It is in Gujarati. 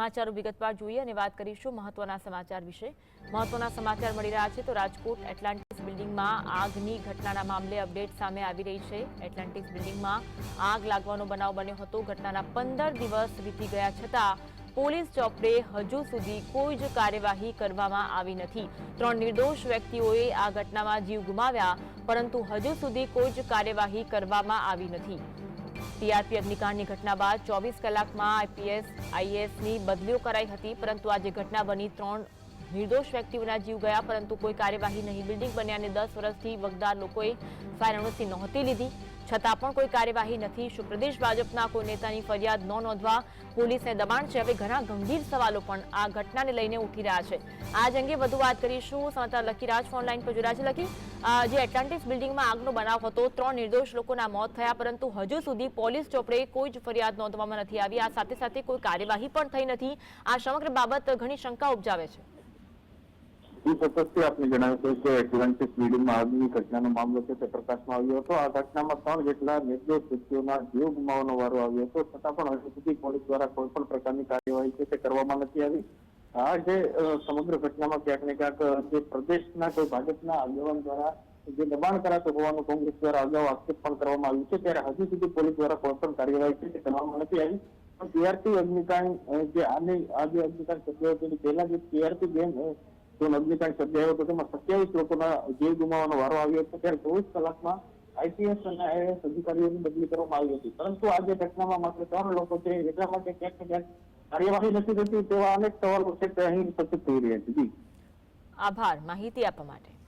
સમાચારો વિગતવાર જોઈએ અને વાત કરીશું મહત્વના સમાચાર વિશે। મહત્વના સમાચાર મળી રહ્યા છે તો રાજકોટ એટલાન્ટિસ બિલ્ડિંગમાં આગની ઘટનાના મામલે અપડેટ સામે આવી રહી છે। એટલાન્ટિસ બિલ્ડિંગમાં આગ લાગવાનો બનાવ બન્યો હતો। ઘટનાના 15 દિવસ વીતી ગયા છતાં પોલીસ ચોપડે હજુ સુધી કોઈ જ કાર્યવાહી કરવામાં આવી નથી। 3 નિર્દોષ વ્યક્તિઓએ આ ઘટનામાં જીવ ગુમાવ્યા, પરંતુ હજુ સુધી કોઈ જ કાર્યવાહી કરવામાં આવી નથી। ટીઆરપી અગ્નિકાંડની ઘટના બાદ 24 કલાકમાં આઈપીએસ આઈએએસની બદલીઓ કરાઈ હતી, પરંતુ આજે ઘટના બની 3 નિર્દોષ વ્યક્તિઓના જીવ ગયા, પરંતુ કોઈ કાર્યવાહી નહીં। બિલ્ડિંગ બન્યાને 10 વર્ષથી વગદાર લોકોએ ફાયર નોટિસ નહોતી લીધી, છતાં પણ કોઈ કાર્યવાહી નથી। શું પ્રદેશ ભાજપના કોઈ નેતાની ફરિયાદ ન નોંધવા પોલીસને દબાણ છે? હવે ઘણા ગંભીર સવાલો પણ આ ઘટનાને લઈને ઉઠી રહ્યા છે। આજ અંગે વધુ વાત કરીશું। સમાચાર લકીરાજ ફોનલાઈન પર જોડાયા છે। લકી, જે એટલાન્ટિસ બિલ્ડિંગમાં આગનો બનાવ હતો, 3 નિર્દોષ લોકોના મોત થયા, પરંતુ હજુ સુધી પોલીસ ચોપડે કોઈ જ ફરિયાદ નોંધવામાં નથી આવી। આ સાથે સાથે કોઈ કાર્યવાહી પણ થઈ નથી। આ સમગ્ર બાબત ઘણી શંકા ઉપજાવે છે। ચોક્કસથી આપને જણાવ્યું કે એટલાન્ટિસ બિલ્ડિંગમાં આગની ઘટનાનો મામલો છે તે પ્રકાશમાં આવ્યો હતો। આ ઘટનામાં 3 જેટલા નિર્દોષ વ્યક્તિઓના જીવ ગુમાવવાનો વારો આવ્યો હતો, છતાં પણ હજુ સુધી પોલીસ દ્વારા કોઈ પણ પ્રકારની કાર્યવાહી છે તે કરવામાં નથી આવી। આ જે સમગ્ર ઘટનામાં ક્યાંક ને ક્યાંક જે પ્રદેશના કોઈ ભાજપના આગેવાન દ્વારા જે દબાણ કરાતું હોવાનું કોંગ્રેસ દ્વારા અગાઉ આક્ષેપ પણ કરવામાં આવ્યું છે, ત્યારે હજુ સુધી પોલીસ દ્વારા કોઈ પણ કાર્યવાહી છે તે કરવામાં નથી આવી। પણ ટીઆરપી અગ્નિકાંડ જે આ જે અગ્નિકાંડ સર્જાયો તેની પહેલા જે ટીઆરપી ગેમ અગ્નિકાંડ સર્જાયો હતો તેમાં 27 લોકોના જીવ ગુમાવવાનો વારો આવ્યો હતો, ત્યારે 24 કલાકમાં આઈપીએસ અને આઈએએસ અધિકારીઓની બદલી કરવામાં આવી હતી, પરંતુ આ જે ઘટનામાં માત્ર 3 લોકો છે, એટલા માટે ક્યાંક ને ક્યાંક કાર્યવાહી નથી થતી તેવા અનેક સવાલો છે તે અહીં સતત થઈ રહ્યા છે। આભાર માહિતી આપવા માટે।